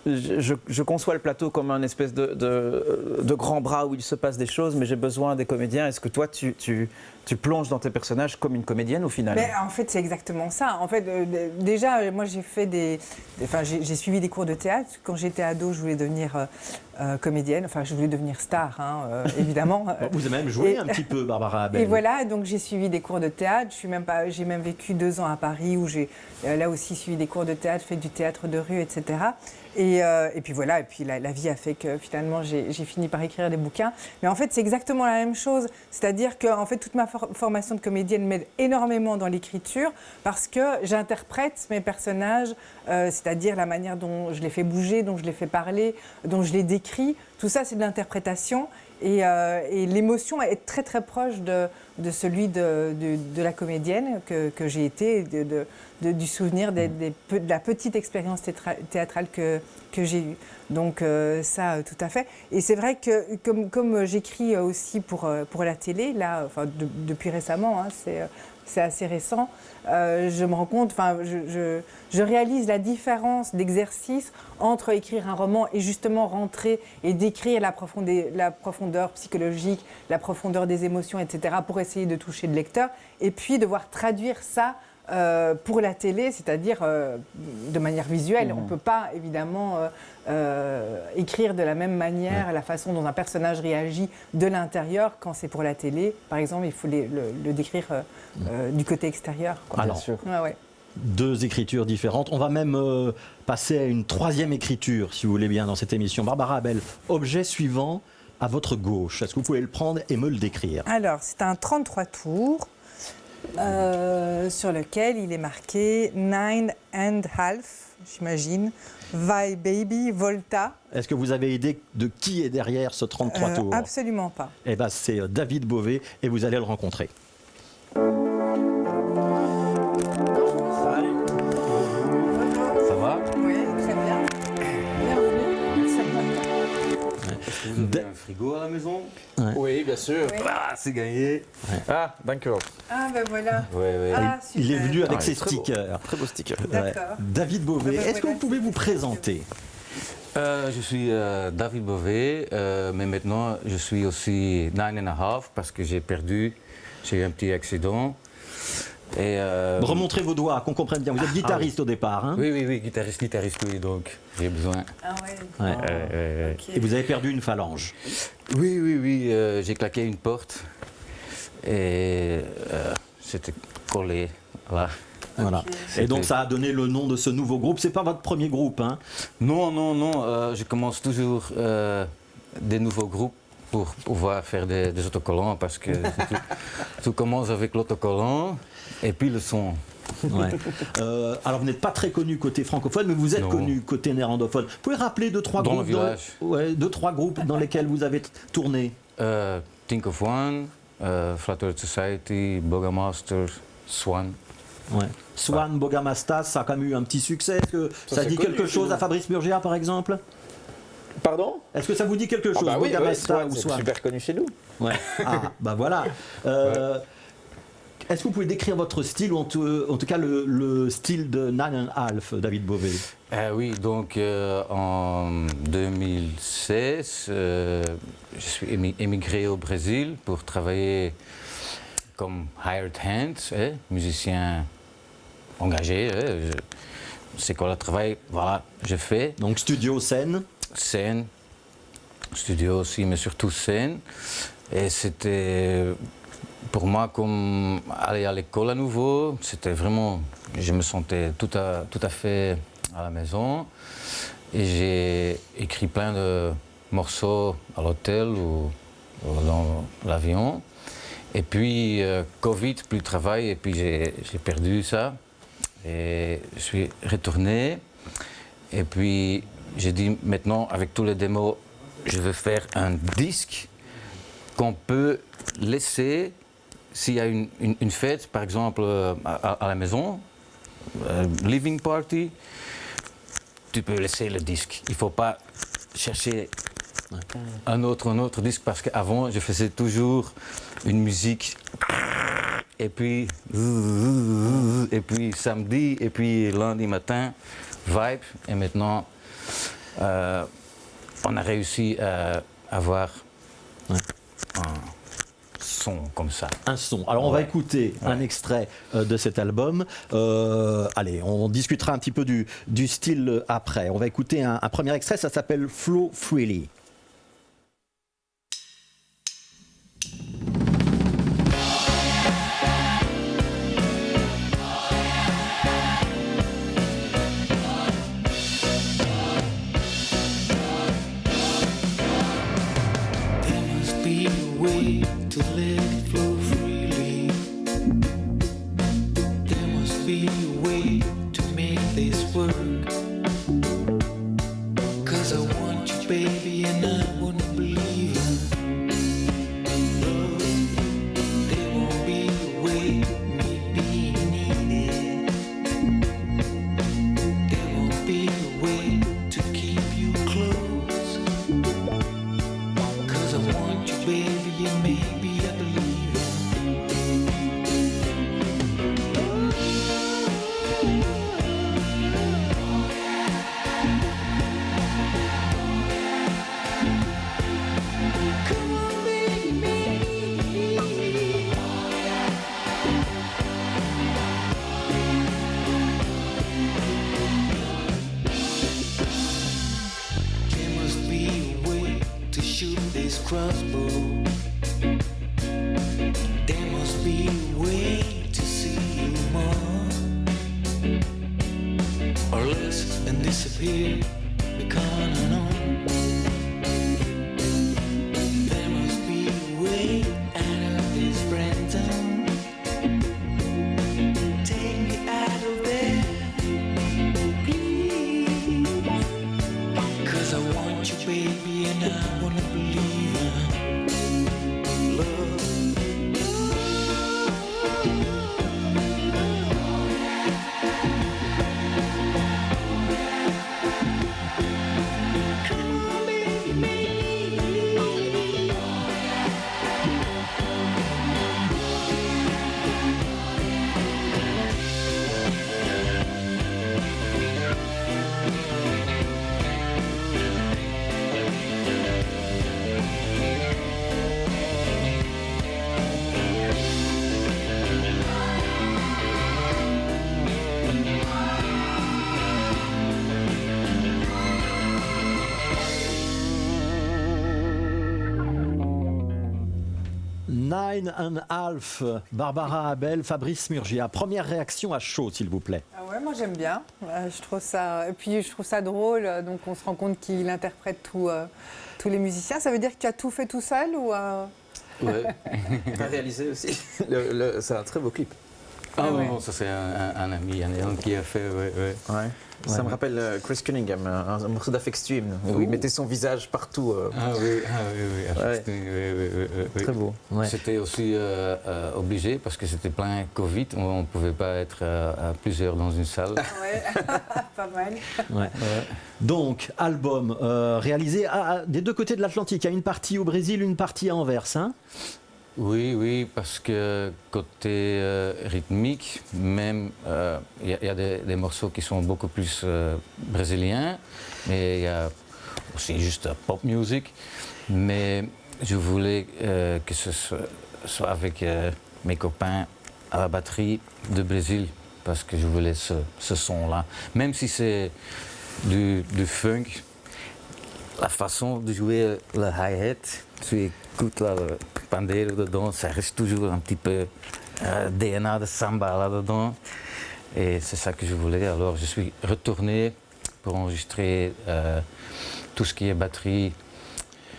je conçois le plateau comme un espèce de grand bras où il se passe des choses, mais j'ai besoin des comédiens. Est-ce que toi, tu plonges dans tes personnages comme une comédienne au final ? Mais en fait, c'est exactement ça. En fait, déjà, moi, j'ai suivi des cours de théâtre. Quand j'étais ado, je voulais devenir comédienne. Enfin, je voulais devenir star, évidemment. Vous avez même joué un petit peu, Barbara Abel. Et voilà, donc j'ai suivi des cours de théâtre. J'ai même vécu 2 ans à Paris où j'ai là aussi suivi des cours de théâtre, fait du théâtre de rue, etc. Et puis voilà, et puis la vie a fait que finalement j'ai fini par écrire des bouquins. Mais en fait, c'est exactement la même chose. C'est-à-dire que en fait, toute ma formation de comédienne m'aide énormément dans l'écriture parce que j'interprète mes personnages, c'est-à-dire la manière dont je les fais bouger, dont je les fais parler, dont je les décris. Tout ça, c'est de l'interprétation. Et l'émotion est très très proche de celui de la comédienne que j'ai été, du souvenir de la petite expérience théâtrale que j'ai eue. Donc ça, tout à fait. Et c'est vrai que comme j'écris aussi pour la télé, là, depuis récemment, c'est assez récent, je me rends compte, je réalise la différence d'exercice entre écrire un roman et justement rentrer et décrire la profondeur psychologique, la profondeur des émotions, etc., pour essayer de toucher le lecteur, et puis devoir traduire ça pour la télé, c'est-à-dire de manière visuelle. On ne peut pas évidemment écrire de la même manière la façon dont un personnage réagit de l'intérieur quand c'est pour la télé. Par exemple, il faut le décrire du côté extérieur, quoi. Alors, bien sûr. 2 écritures différentes. On va même passer à une 3e écriture, si vous voulez bien, dans cette émission. Barbara Abel, objet suivant à votre gauche. Est-ce que vous pouvez le prendre et me le décrire ? Alors, c'est un 33 tours. Sur lequel il est marqué 9 and half, j'imagine, Vai Baby Volta. Est-ce que vous avez idée de qui est derrière ce 33 tours ? Absolument pas. Eh bien, c'est David Beauvais et vous allez le rencontrer. Ça va ? Oui, très bien. Bienvenue. Vous avez un frigo à la maison ? Oui, bien sûr. Oui. Ah, c'est gagné. Ah, d'accord. Ah, ben voilà. Ah, Il est venu avec ses très beau. stickers. Très beau sticker. D'accord. David Beauvais, Ah ben est-ce que voilà. vous pouvez vous présenter ? Je suis David Beauvais, mais maintenant je suis aussi 9.5 parce que j'ai eu un petit accident. Et Remontrez vos doigts, qu'on comprenne bien. Vous êtes guitariste au départ, hein? Oui, guitariste, oui, donc j'ai besoin. Ah ouais. Et vous avez perdu une phalange. Oui, j'ai claqué une porte et c'était collé là. Voilà. Okay. Et donc ça a donné le nom de ce nouveau groupe. C'est pas votre premier groupe, hein? Non. Je commence toujours des nouveaux groupes pour pouvoir faire des autocollants parce que tout commence avec l'autocollant et puis le son. Ouais. Alors vous n'êtes pas très connu côté francophone, mais vous êtes connu côté néerlandophone. Vous pouvez rappeler deux, trois groupes dans lesquels vous avez tourné? Think of One, Flat Earth Society, Bogamaster, Swan. Ouais. Swan, Bogamastas, ça a quand même eu un petit succès. Est-ce que ça dit quelque chose à Fabrice Murgia, par exemple? Pardon? Est-ce que ça vous dit quelque chose, oui, Bogamastas ou c'est Swan? super connu chez nous. Ouais. Ah, bah voilà. Est-ce que vous pouvez décrire votre style, ou en tout cas le style de 9.5, David Beauvais? Oui, donc en 2016, je suis émigré au Brésil pour travailler comme hired hand, musicien engagé. C'est quoi le travail? Voilà, je fais. Donc studio, scène? Scène, studio aussi, mais surtout scène. Et c'était pour moi comme aller à l'école à nouveau. C'était vraiment, je me sentais tout à fait à la maison. Et j'ai écrit plein de morceaux à l'hôtel ou dans l'avion. Et puis, Covid, plus de travail, et puis j'ai perdu ça. Et je suis retourné. Et puis, j'ai dit maintenant, avec tous les démos, je veux faire un disque qu'on peut laisser s'il y a une fête, par exemple, à la maison, living party, tu peux laisser le disque. Il ne faut pas chercher un autre disque parce qu'avant, je faisais toujours une musique et puis samedi et puis lundi matin, vibe. Et maintenant, on a réussi à avoir un son comme ça. Un son. Alors on va écouter un extrait de cet album. Allez, on discutera un petit peu du style après. On va écouter un premier extrait, ça s'appelle Flow Freely. Nine and Half, Barbara Abel, Fabrice Murgia. Première réaction à chaud, s'il vous plaît. Ah ouais, moi j'aime bien. Je trouve ça, et puis je trouve ça drôle. Donc on se rend compte qu'il interprète tous les musiciens. Ça veut dire que tu as tout fait tout seul ou Ouais. On a réalisé aussi. C'est un très beau clip. Ah ouais. non, ça c'est un ami, un qui a fait, ouais. Ouais. Ça me rappelle Chris Cunningham, un morceau d'Aphex Twin, où il mettait son visage partout. Ah oui, Ouais. oui. Très beau. Ouais. C'était aussi obligé parce que c'était plein Covid, on ne pouvait pas être à plusieurs dans une salle. Ouais, pas mal. Ouais. Donc, album réalisé des deux côtés de l'Atlantique. Il y a une partie au Brésil, une partie à Anvers. Hein. Oui, parce que côté rythmique, même, il y a des morceaux qui sont beaucoup plus brésiliens, mais il y a aussi juste pop music. Mais je voulais que ce soit avec mes copains à la batterie de Brésil, parce que je voulais ce son-là. Même si c'est du funk, la façon de jouer le hi-hat, tu écoutes là, le pandeiro dedans, ça reste toujours un petit peu DNA de samba là-dedans. Et c'est ça que je voulais. Alors je suis retourné pour enregistrer tout ce qui est batterie,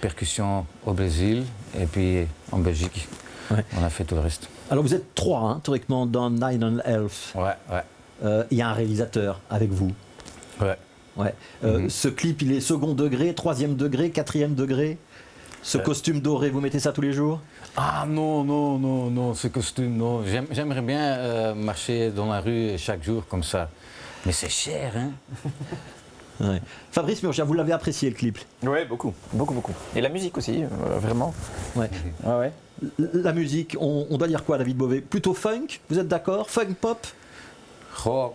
percussion au Brésil et puis en Belgique. Ouais. On a fait tout le reste. Alors, vous êtes trois, hein, théoriquement, dans Nine and Half. Ouais. Il y a un réalisateur avec vous. Ouais. Ouais. Ce clip, il est second degré, troisième degré, quatrième degré. Ce costume doré, vous mettez ça tous les jours? Ah non, ce costume, non. J'aimerais bien marcher dans la rue chaque jour comme ça. Mais c'est cher, hein? Ouais. Fabrice Murgia, vous l'avez apprécié le clip? Ouais, beaucoup. Et la musique aussi, vraiment. Ouais. Ouais. La musique, on doit dire quoi, David Beauvais? Plutôt funk, vous êtes d'accord? Funk pop? Oh,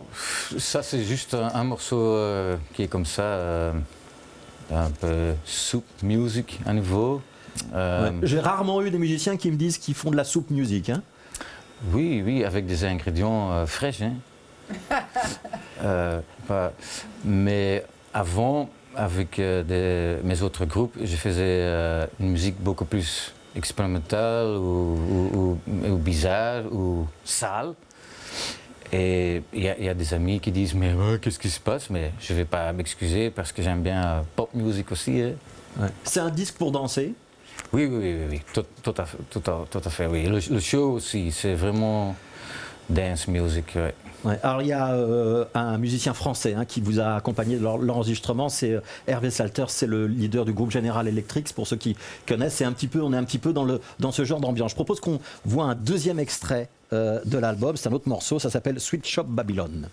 ça c'est juste un morceau qui est comme ça, un peu soup music à nouveau. Ouais. J'ai rarement eu des musiciens qui me disent qu'ils font de la soup music. Hein. Oui, avec des ingrédients fraîches. Hein. Mais avant, avec mes autres groupes, je faisais une musique beaucoup plus expérimentale ou bizarre ou sale. Et il y a des amis qui disent mais qu'est-ce qui se passe? Mais je ne vais pas m'excuser parce que j'aime bien pop music aussi. Hein. Ouais. C'est un disque pour danser? Oui, tout à fait, oui. Le show aussi, c'est vraiment dance music. Ouais. Ouais. Alors il y a un musicien français qui vous a accompagné lors de l'enregistrement, c'est Hervé Salter, c'est le leader du groupe General Electric, pour ceux qui connaissent. On est un petit peu dans ce genre d'ambiance. Je propose qu'on voit un deuxième extrait de l'album, c'est un autre morceau, ça s'appelle Sweet Shop Babylon.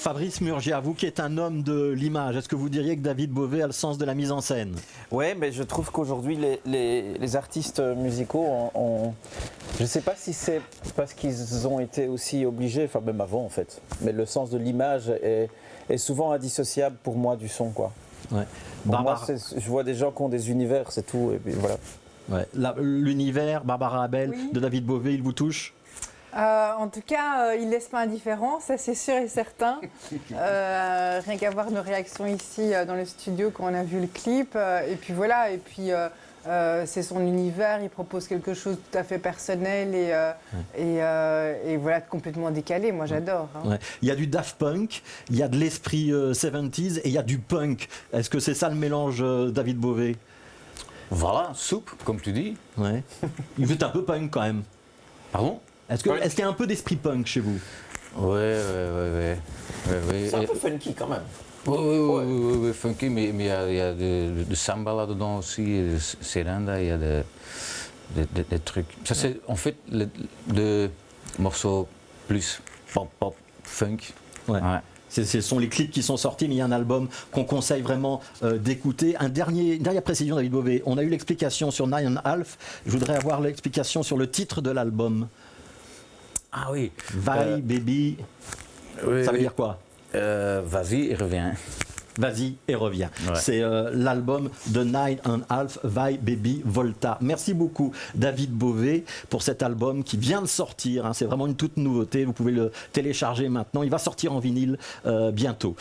Fabrice Murgia, vous qui êtes un homme de l'image, est-ce que vous diriez que David Bovet a le sens de la mise en scène? Ouais, mais je trouve qu'aujourd'hui, les artistes musicaux je ne sais pas si c'est parce qu'ils ont été aussi obligés, enfin même avant en fait, mais le sens de l'image est souvent indissociable pour moi du son, quoi. Ouais. Pour moi, je vois des gens qui ont des univers, c'est tout, et puis voilà. Ouais. L'univers, Barbara Abel, de David Bovet, il vous touche? En tout cas, il ne laisse pas indifférent, ça c'est sûr et certain. Rien qu'à voir nos réactions ici dans le studio quand on a vu le clip. Et puis voilà, et puis c'est son univers, il propose quelque chose de tout à fait personnel et voilà, complètement décalé. Moi j'adore. Hein. Ouais. Il y a du Daft Punk, il y a de l'esprit 70s et il y a du punk. Est-ce que c'est ça le mélange David Bovet? Voilà, soupe, comme tu dis. Ouais. Vous êtes un peu punk quand même. Pardon? Est-ce qu'il y a un peu d'esprit punk chez vous? Ouais. C'est un peu funky quand même. Oui, funky, mais il y a de samba là-dedans aussi, de serenda, il y a des trucs. Ça, c'est en fait le morceau plus pop, funk. Ouais. Ce sont les clips qui sont sortis, mais il y a un album qu'on conseille vraiment d'écouter. Une dernière précision, David Bovet. On a eu l'explication sur 9.5. Je voudrais avoir l'explication sur le titre de l'album. Ah oui. Vai, baby. Oui, ça veut dire quoi? Vas-y et reviens. Vas-y et reviens. Ouais. C'est l'album de 9.5, Vai Baby Volta. Merci beaucoup David Bovet pour cet album qui vient de sortir. Hein. C'est vraiment une toute nouveauté. Vous pouvez le télécharger maintenant. Il va sortir en vinyle bientôt.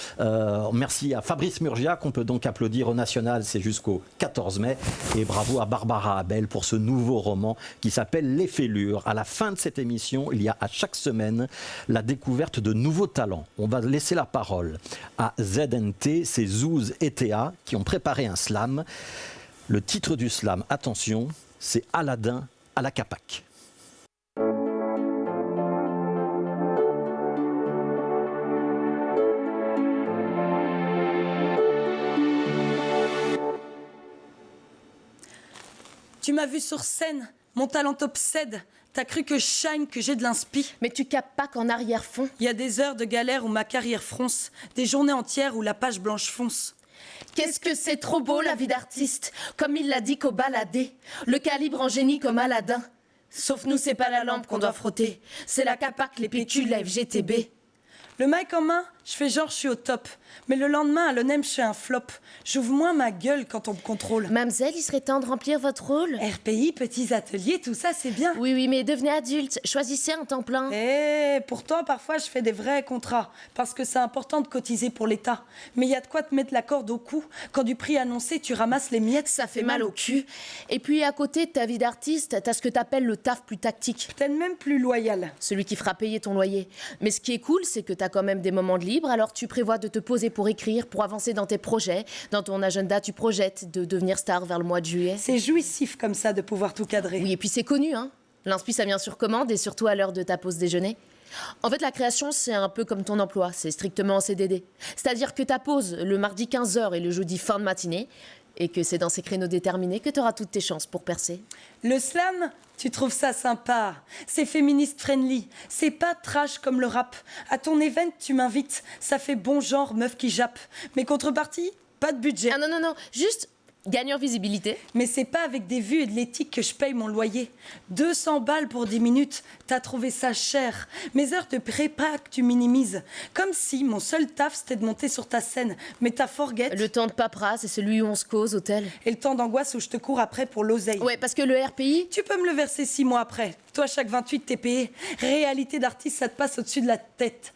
Merci à Fabrice Murgia qu'on peut donc applaudir au National. C'est jusqu'au 14 mai. Et bravo à Barbara Abel pour ce nouveau roman qui s'appelle Les Fêlures. À la fin de cette émission, il y a à chaque semaine la découverte de nouveaux talents. On va laisser la parole à ZNT. C'est Zouz et Théa qui ont préparé un slam. Le titre du slam, attention, c'est Aladdin à la Capac. Tu m'as vu sur scène, mon talent t'obsède. T'as cru que je shine, que j'ai de l'inspi. Mais tu capes pas qu'en arrière-fond. Il y a des heures de galère où ma carrière fronce, des journées entières où la page blanche fonce. Qu'est-ce que c'est trop beau la vie d'artiste, comme il l'a dit qu'au baladé. Le calibre en génie comme Aladdin. Sauf nous, c'est pas la lampe qu'on doit frotter. C'est la capac, les PQ, la FGTB. Le mic en main, je fais genre je suis au top. Mais le lendemain, à l'ONEM, je fais un flop. J'ouvre moins ma gueule quand on me contrôle. Mamselle, il serait temps de remplir votre rôle. RPI, petits ateliers, tout ça, c'est bien. Oui, mais devenez adulte. Choisissez un temps plein. Eh, pourtant, parfois, je fais des vrais contrats. Parce que c'est important de cotiser pour l'État. Mais il y a de quoi te mettre la corde au cou. Quand du prix annoncé, tu ramasses les miettes. Ça fait mal au cul. Et puis, à côté de ta vie d'artiste, t'as ce que t'appelles le taf plus tactique. Peut-être même plus loyal. Celui qui fera payer ton loyer. Mais ce qui est cool, c'est que t'as quand même des moments de libre. Alors, tu prévois de te poser pour écrire, pour avancer dans tes projets. Dans ton agenda, tu projettes de devenir star vers le mois de juillet. C'est jouissif comme ça de pouvoir tout cadrer. Oui, et puis c'est connu, hein. L'inspi, ça vient sur commande et surtout à l'heure de ta pause déjeuner. En fait, la création, c'est un peu comme ton emploi, c'est strictement en CDD. C'est-à-dire que ta pause le mardi 15h et le jeudi fin de matinée, et que c'est dans ces créneaux déterminés que tu auras toutes tes chances pour percer. Le slam, tu trouves ça sympa. C'est féministe friendly. C'est pas trash comme le rap. À ton event, tu m'invites. Ça fait bon genre meuf qui jappe. Mais contrepartie, pas de budget. Ah non, juste gagne en visibilité. Mais c'est pas avec des vues et de l'éthique que je paye mon loyer. 200 balles pour 10 minutes, t'as trouvé ça cher. Mes heures de prépa que tu minimises. Comme si mon seul taf c'était de monter sur ta scène. Mais t'as forget. Le temps de paperasse, c'est celui où on se cause, hôtel. Et le temps d'angoisse où je te cours après pour l'oseille. Ouais, parce que le RPI... Tu peux me le verser 6 mois après. Toi, chaque 28, t'es payé. Réalité d'artiste, ça te passe au-dessus de la tête.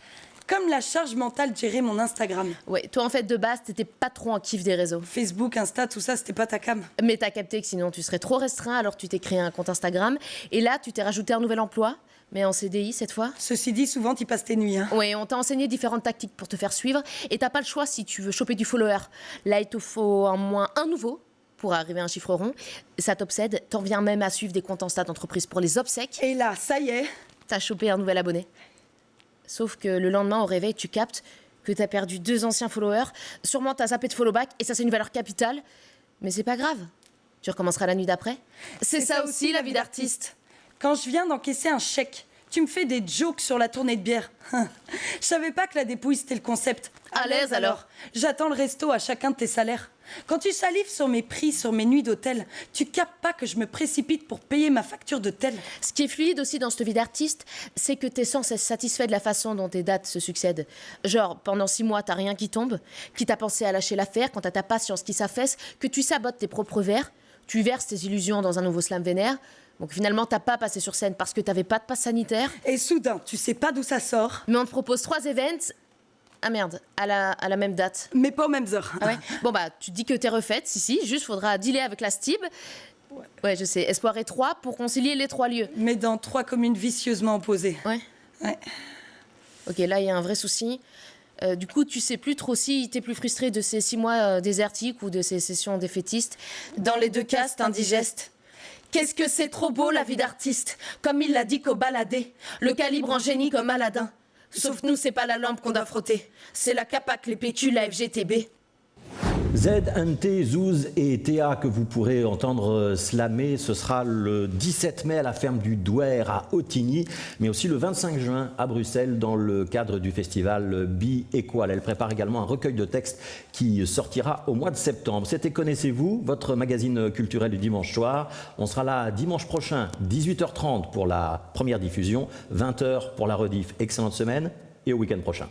Comme la charge mentale de gérer mon Instagram. Ouais, toi en fait de base, t'étais pas trop en kiff des réseaux. Facebook, Insta, tout ça, c'était pas ta cam. Mais t'as capté que sinon tu serais trop restreint, alors tu t'es créé un compte Instagram. Et là, tu t'es rajouté un nouvel emploi, mais en CDI cette fois. Ceci dit, souvent t'y passes tes nuits. Hein. Ouais, on t'a enseigné différentes tactiques pour te faire suivre. Et t'as pas le choix si tu veux choper du follower. Là, il te faut au moins un nouveau pour arriver à un chiffre rond. Ça t'obsède, t'en viens même à suivre des comptes Insta d'entreprise pour les obsèques. Et là, ça y est. T'as chopé un nouvel abonné. Sauf que le lendemain, au réveil, tu captes que t'as perdu 2 anciens followers. Sûrement, t'as zappé de follow back, et ça, c'est une valeur capitale. Mais c'est pas grave. Tu recommenceras la nuit d'après. C'est ça aussi, la vie d'artiste. Quand je viens d'encaisser un chèque, Tu me fais des jokes sur la tournée de bière. Je savais pas que la dépouille c'était le concept. À l'aise, alors. J'attends le resto à chacun de tes salaires. Quand tu salives sur mes prix, sur mes nuits d'hôtel, tu captes pas que je me précipite pour payer ma facture de tel. Ce qui est fluide aussi dans cette vie d'artiste, c'est que t'es sans cesse satisfait de la façon dont tes dates se succèdent. Genre, pendant 6 mois, t'as rien qui tombe, qui t'a pensé à lâcher l'affaire quand t'as ta patience qui s'affaisse, que tu sabotes tes propres vers, tu verses tes illusions dans un nouveau slam vénère. Donc finalement, t'as pas passé sur scène parce que t'avais pas de passe sanitaire. Et soudain, tu sais pas d'où ça sort. Mais on te propose 3 events. Ah merde, à la même date. Mais pas aux mêmes heures. Ah ouais. Bon bah, tu te dis que t'es refaite, si, juste faudra dealer avec la STIB. Ouais, je sais, Espoir et 3 pour concilier les 3 lieux. Mais dans 3 communes vicieusement opposées. Ouais. Ouais. Ok, là, il y a un vrai souci. Du coup, tu sais plus trop si t'es plus frustré de ces 6 mois désertiques ou de ces sessions défaitistes. Dans les 2 cas, c'est indigeste. Qu'est-ce que c'est trop beau, la vie d'artiste. Comme il l'a dit qu'au baladé, le calibre en génie comme Aladdin. Sauf nous, c'est pas la lampe qu'on doit frotter. C'est la capac, les PQ, la FGTB. Z, NT, Zouz et Théa que vous pourrez entendre slammer, ce sera le 17 mai à la ferme du Douer à Ottigny, mais aussi le 25 juin à Bruxelles dans le cadre du festival Bi-Équal. Elle prépare également un recueil de textes qui sortira au mois de septembre. C'était Connaissez-vous, votre magazine culturel du dimanche soir. On sera là dimanche prochain, 18h30 pour la première diffusion, 20h pour la rediff. Excellente semaine et au week-end prochain.